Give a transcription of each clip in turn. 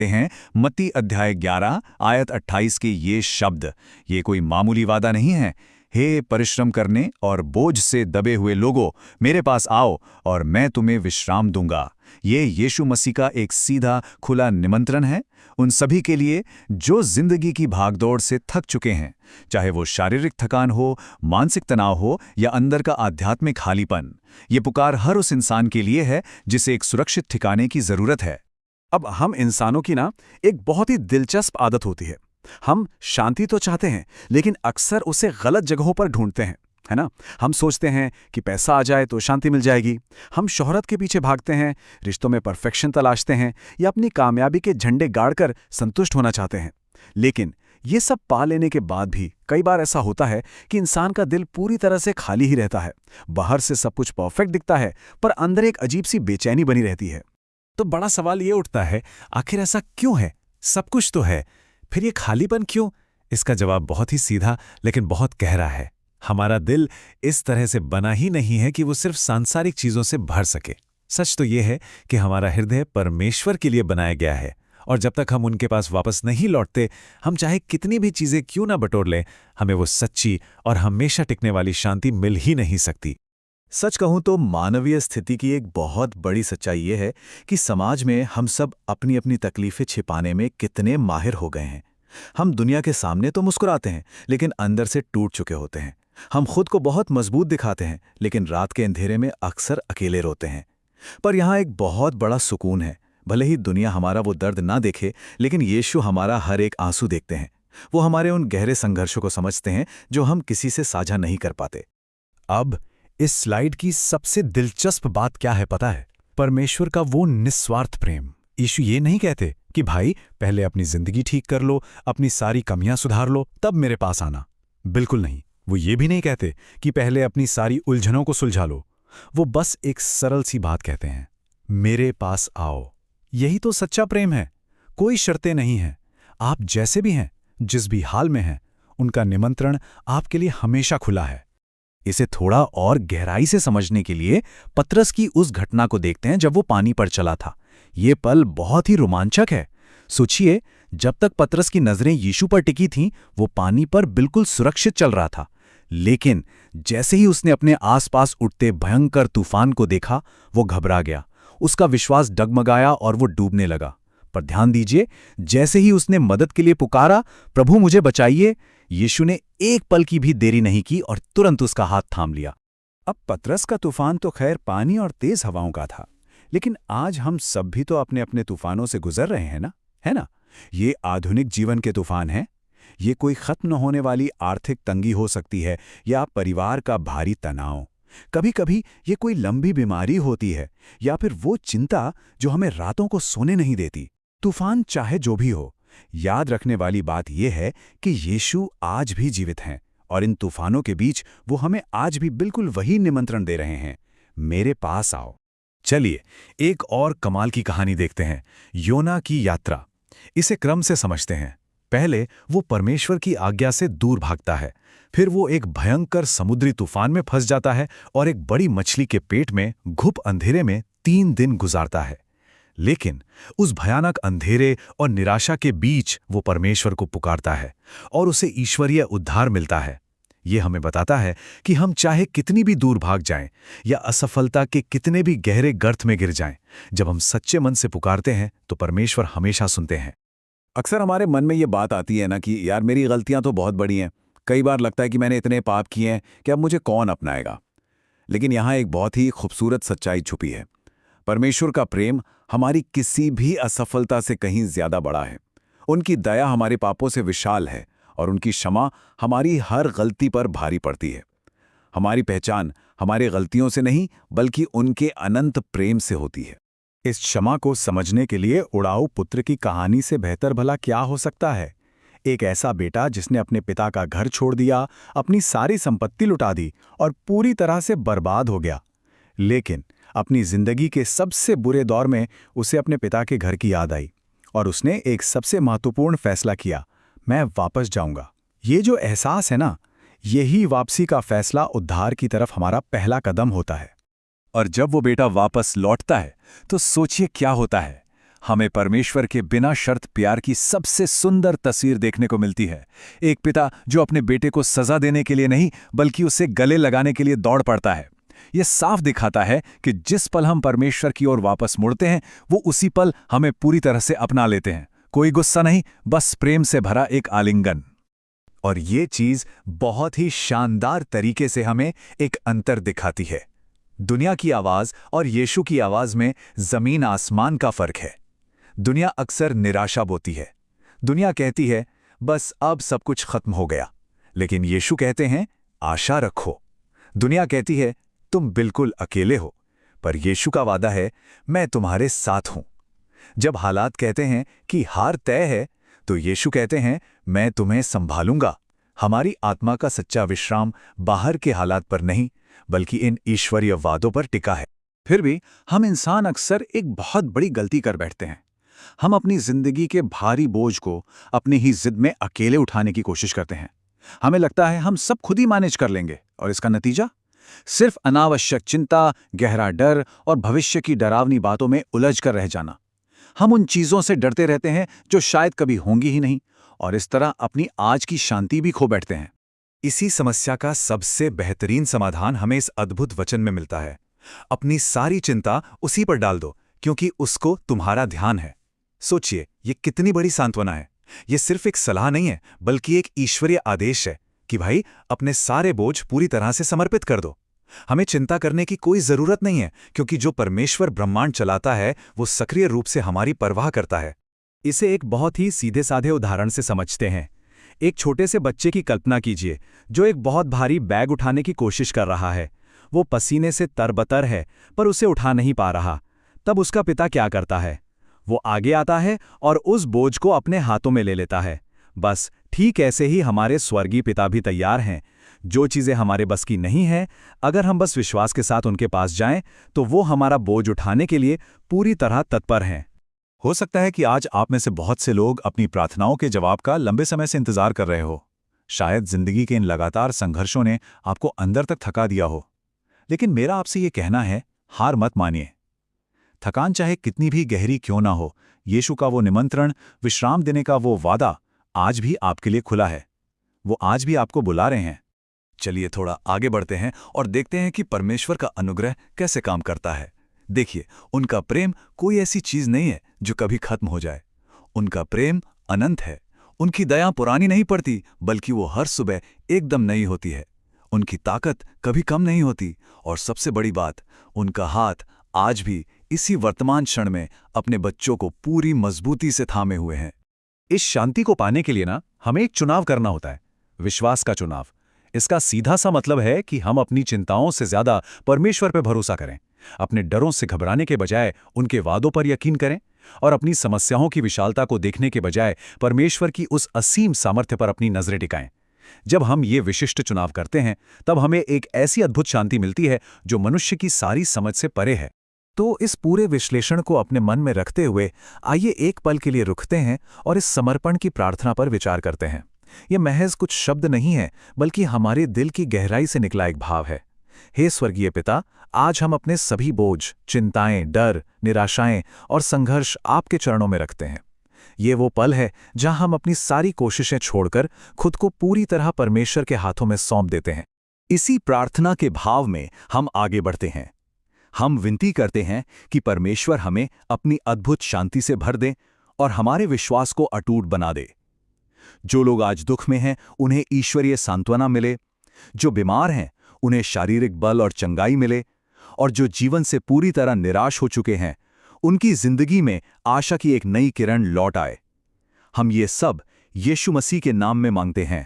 हैं मत्ती अध्याय 11 आयत 28 के ये शब्द। ये कोई मामूली वादा नहीं है। हे परिश्रम करने और बोझ से दबे हुए लोगों, मेरे पास आओ और मैं तुम्हें विश्राम दूंगा। ये यीशु मसीह का एक सीधा खुला निमंत्रण है उन सभी के लिए जो जिंदगी की भागदौड़ से थक चुके हैं, चाहे वो शारीरिक थकान हो, मानसिक तनाव हो या अंदर का आध्यात्मिक खालीपन। ये पुकार हर उस इंसान के लिए है जिसे एक सुरक्षित ठिकाने की जरूरत है। अब हम इंसानों की ना एक बहुत ही दिलचस्प आदत होती है। हम शांति तो चाहते हैं, लेकिन अक्सर उसे गलत जगहों पर ढूंढते हैं, है ना? हम सोचते हैं कि पैसा आ जाए तो शांति मिल जाएगी। हम शोहरत के पीछे भागते हैं, रिश्तों में परफेक्शन तलाशते हैं या अपनी कामयाबी के झंडे गाड़कर संतुष्ट होना चाहते हैं। लेकिन ये सब पा लेने के बाद भी कई बार ऐसा होता है कि इंसान का दिल पूरी तरह से खाली ही रहता है। बाहर से सब कुछ परफेक्ट दिखता है, पर अंदर एक अजीब सी बेचैनी बनी रहती है। तो बड़ा सवाल ये उठता है, आखिर ऐसा क्यों है? सब कुछ तो है, फिर ये खालीपन क्यों? इसका जवाब बहुत ही सीधा लेकिन बहुत गहरा है। हमारा दिल इस तरह से बना ही नहीं है कि वो सिर्फ सांसारिक चीजों से भर सके। सच तो ये है कि हमारा हृदय परमेश्वर के लिए बनाया गया है, और जब तक हम उनके पास वापस नहीं लौटते, हम चाहे कितनी भी चीजें क्यों ना बटोर लें, हमें वो सच्ची और हमेशा टिकने वाली शांति मिल ही नहीं सकती। सच कहूं तो मानवीय स्थिति की एक बहुत बड़ी सच्चाई ये है कि समाज में हम सब अपनी अपनी तकलीफें छिपाने में कितने माहिर हो गए हैं। हम दुनिया के सामने तो मुस्कुराते हैं, लेकिन अंदर से टूट चुके होते हैं। हम खुद को बहुत मजबूत दिखाते हैं, लेकिन रात के अंधेरे में अक्सर अकेले रोते हैं। पर यहाँ एक बहुत बड़ा सुकून है। भले ही दुनिया हमारा वो दर्द ना देखे, लेकिन यीशु हमारा हर एक आंसू देखते हैं। वो हमारे उन गहरे संघर्षों को समझते हैं जो हम किसी से साझा नहीं कर पाते। अब इस स्लाइड की सबसे दिलचस्प बात क्या है पता है? परमेश्वर का वो निस्वार्थ प्रेम। यीशु ये नहीं कहते कि भाई पहले अपनी जिंदगी ठीक कर लो, अपनी सारी कमियां सुधार लो, तब मेरे पास आना। बिल्कुल नहीं। वो ये भी नहीं कहते कि पहले अपनी सारी उलझनों को सुलझा लो। वो बस एक सरल सी बात कहते हैं, मेरे पास आओ। यही तो सच्चा प्रेम है। कोई शर्तें नहीं हैं। आप जैसे भी हैं, जिस भी हाल में हैं, उनका निमंत्रण आपके लिए हमेशा खुला है। इसे थोड़ा और गहराई से समझने के लिए पतरस की उस घटना को देखते हैं जब वो पानी पर चला था। ये पल बहुत ही रोमांचक है। सोचिए, जब तक पतरस की नजरें यीशु पर टिकी थीं, वो पानी पर बिल्कुल सुरक्षित चल रहा था। लेकिन जैसे ही उसने अपने आसपास उठते भयंकर तूफान को देखा, वो घबरा गया। उसका विश्वास डगमगाया और वो डूबने लगा। पर ध्यान दीजिए, जैसे ही उसने मदद के लिए पुकारा, प्रभु मुझे बचाइए, यीशु ने एक पल की भी देरी नहीं की और तुरंत उसका हाथ थाम लिया। अब पतरस का तूफान तो खैर पानी और तेज हवाओं का था, लेकिन आज हम सब भी तो अपने अपने तूफानों से गुजर रहे हैं ना, है ना? ये आधुनिक जीवन के तूफान हैं। ये कोई खत्म न होने वाली आर्थिक तंगी हो सकती है, या परिवार का भारी तनाव। कभी कभी ये कोई लंबी बीमारी होती है, या फिर वो चिंता जो हमें रातों को सोने नहीं देती। तूफान चाहे जो भी हो, याद रखने वाली बात यह है कि यीशु आज भी जीवित हैं, और इन तूफानों के बीच वो हमें आज भी बिल्कुल वही निमंत्रण दे रहे हैं, मेरे पास आओ। चलिए एक और कमाल की कहानी देखते हैं, योना की यात्रा। इसे क्रम से समझते हैं। पहले वो परमेश्वर की आज्ञा से दूर भागता है, फिर वो एक भयंकर समुद्री तूफान में फंस जाता है और एक बड़ी मछली के पेट में घुप अंधेरे में 3 दिन गुजारता है। लेकिन उस भयानक अंधेरे और निराशा के बीच वो परमेश्वर को पुकारता है और उसे ईश्वरीय उद्धार मिलता है। ये हमें बताता है कि हम चाहे कितनी भी दूर भाग जाएं या असफलता के कितने भी गहरे गर्त में गिर जाएं, जब हम सच्चे मन से पुकारते हैं तो परमेश्वर हमेशा सुनते हैं। अक्सर हमारे मन में ये बात आती है ना कि यार मेरी गलतियां तो बहुत बड़ी हैं। कई बार लगता है कि मैंने इतने पाप किए हैं कि अब मुझे कौन अपनाएगा। लेकिन यहाँ एक बहुत ही खूबसूरत सच्चाई छुपी है। परमेश्वर का प्रेम हमारी किसी भी असफलता से कहीं ज्यादा बड़ा है। उनकी दया हमारे पापों से विशाल है, और उनकी क्षमा हमारी हर गलती पर भारी पड़ती है। हमारी पहचान हमारी गलतियों से नहीं, बल्कि उनके अनंत प्रेम से होती है। इस क्षमा को समझने के लिए उड़ाऊ पुत्र की कहानी से बेहतर भला क्या हो सकता है? एक ऐसा बेटा जिसने अपने पिता का घर छोड़ दिया, अपनी सारी संपत्ति लुटा दी और पूरी तरह से बर्बाद हो गया। लेकिन अपनी जिंदगी के सबसे बुरे दौर में उसे अपने पिता के घर की याद आई, और उसने एक सबसे महत्वपूर्ण फैसला किया, मैं वापस जाऊंगा। ये जो एहसास है ना, यही वापसी का फैसला उद्धार की तरफ हमारा पहला कदम होता है। और जब वो बेटा वापस लौटता है तो सोचिए क्या होता है। हमें परमेश्वर के बिना शर्त प्यार की सबसे सुंदर तस्वीर देखने को मिलती है। एक पिता जो अपने बेटे को सजा देने के लिए नहीं बल्कि उसे गले लगाने के लिए दौड़ पड़ता है। यह साफ दिखाता है कि जिस पल हम परमेश्वर की ओर वापस मुड़ते हैं वो उसी पल हमें पूरी तरह से अपना लेते हैं। कोई गुस्सा नहीं, बस प्रेम से भरा एक आलिंगन। और ये चीज बहुत ही शानदार तरीके से हमें एक अंतर दिखाती है। दुनिया की आवाज और यीशु की आवाज में जमीन आसमान का फर्क है। दुनिया अक्सर निराशा बोती है। दुनिया कहती है बस अब सब कुछ खत्म हो गया, लेकिन यीशु कहते हैं आशा रखो। दुनिया कहती है तुम बिल्कुल अकेले हो, पर यीशु का वादा है मैं तुम्हारे साथ हूं। जब हालात कहते हैं कि हार तय है, तो यीशु कहते हैं मैं तुम्हें संभालूंगा। हमारी आत्मा का सच्चा विश्राम बाहर के हालात पर नहीं बल्कि इन ईश्वरीय वादों पर टिका है। फिर भी हम इंसान अक्सर एक बहुत बड़ी गलती कर बैठते हैं। हम अपनी जिंदगी के भारी बोझ को अपनी ही जिद में अकेले उठाने की कोशिश करते हैं। हमें लगता है हम सब खुद ही मैनेज कर लेंगे, और इसका नतीजा सिर्फ अनावश्यक चिंता, गहरा डर और भविष्य की डरावनी बातों में उलझ कर रह जाना। हम उन चीजों से डरते रहते हैं जो शायद कभी होंगी ही नहीं, और इस तरह अपनी आज की शांति भी खो बैठते हैं। इसी समस्या का सबसे बेहतरीन समाधान हमें इस अद्भुत वचन में मिलता है। अपनी सारी चिंता उसी पर डाल दो, क्योंकि उसको तुम्हारा ध्यान है। सोचिए, ये कितनी बड़ी सांत्वना है। ये सिर्फ एक सलाह नहीं है, बल्कि एक ईश्वरीय आदेश है कि भाई अपने सारे बोझ पूरी तरह से समर्पित कर दो। हमें चिंता करने की कोई जरूरत नहीं है, क्योंकि जो परमेश्वर ब्रह्मांड चलाता है वो सक्रिय रूप से हमारी परवाह करता है। इसे एक बहुत ही सीधे साधे उदाहरण से समझते हैं। एक छोटे से बच्चे की कल्पना कीजिए जो एक बहुत भारी बैग उठाने की कोशिश कर रहा है। वो पसीने से तरबतर है, पर उसे उठा नहीं पा रहा। तब उसका पिता क्या करता है? वो आगे आता है और उस बोझ को अपने हाथों में ले लेता है। बस ठीक ऐसे ही हमारे स्वर्गीय पिता भी तैयार हैं। जो चीज़ें हमारे बस की नहीं है, अगर हम बस विश्वास के साथ उनके पास जाएं, तो वो हमारा बोझ उठाने के लिए पूरी तरह तत्पर हैं। हो सकता है कि आज आप में से बहुत से लोग अपनी प्रार्थनाओं के जवाब का लंबे समय से इंतजार कर रहे हो। शायद जिंदगी के इन लगातार संघर्षों ने आपको अंदर तक थका दिया हो। लेकिन मेरा आपसे ये कहना है, हार मत मानिए। थकान चाहे कितनी भी गहरी क्यों ना हो, यीशु का वो निमंत्रण, विश्राम देने का वो वादा आज भी आपके लिए खुला है। वो आज भी आपको बुला रहे हैं। चलिए थोड़ा आगे बढ़ते हैं और देखते हैं कि परमेश्वर का अनुग्रह कैसे काम करता है। देखिए, उनका प्रेम कोई ऐसी चीज नहीं है जो कभी खत्म हो जाए। उनका प्रेम अनंत है। उनकी दया पुरानी नहीं पड़ती, बल्कि वो हर सुबह एकदम नई होती है। उनकी ताकत कभी कम नहीं होती, और सबसे बड़ी बात, उनका हाथ आज भी इसी वर्तमान क्षण में अपने बच्चों को पूरी मजबूती से थामे हुए हैं। इस शांति को पाने के लिए ना हमें एक चुनाव करना होता है, विश्वास का चुनाव। इसका सीधा सा मतलब है कि हम अपनी चिंताओं से ज्यादा परमेश्वर पर भरोसा करें, अपने डरों से घबराने के बजाय उनके वादों पर यकीन करें, और अपनी समस्याओं की विशालता को देखने के बजाय परमेश्वर की उस असीम सामर्थ्य पर अपनी नजरें टिकाएं। जब हम ये विशिष्ट चुनाव करते हैं, तब हमें एक ऐसी अद्भुत शांति मिलती है जो मनुष्य की सारी समझ से परे है। तो इस पूरे विश्लेषण को अपने मन में रखते हुए आइए एक पल के लिए रुकते हैं और इस समर्पण की प्रार्थना पर विचार करते हैं। ये महज कुछ शब्द नहीं है, बल्कि हमारे दिल की गहराई से निकला एक भाव है। हे स्वर्गीय पिता, आज हम अपने सभी बोझ, चिंताएं, डर, निराशाएं और संघर्ष आपके चरणों में रखते हैं। ये वो पल है जहां हम अपनी सारी कोशिशें छोड़कर खुद को पूरी तरह परमेश्वर के हाथों में सौंप देते हैं। इसी प्रार्थना के भाव में हम आगे बढ़ते हैं। हम विनती करते हैं कि परमेश्वर हमें अपनी अद्भुत शांति से भर दे और हमारे विश्वास को अटूट बना दे। जो लोग आज दुख में हैं, उन्हें ईश्वरीय सांत्वना मिले। जो बीमार हैं, उन्हें शारीरिक बल और चंगाई मिले। और जो जीवन से पूरी तरह निराश हो चुके हैं, उनकी जिंदगी में आशा की एक नई किरण लौट आए। हम ये सब यीशु मसीह के नाम में मांगते हैं।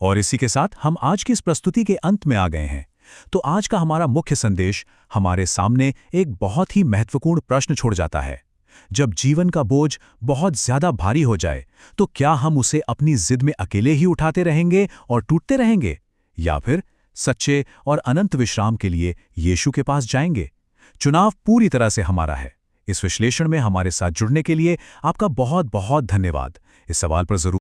और इसी के साथ हम आज की इस प्रस्तुति के अंत में आ गए हैं। तो आज का हमारा मुख्य संदेश हमारे सामने एक बहुत ही महत्वपूर्ण प्रश्न छोड़ जाता है। जब जीवन का बोझ बहुत ज्यादा भारी हो जाए, तो क्या हम उसे अपनी जिद में अकेले ही उठाते रहेंगे और टूटते रहेंगे, या फिर सच्चे और अनंत विश्राम के लिए यीशु के पास जाएंगे? चुनाव पूरी तरह से हमारा है। इस विश्लेषण में हमारे साथ जुड़ने के लिए आपका बहुत बहुत धन्यवाद। इस सवाल पर जरूर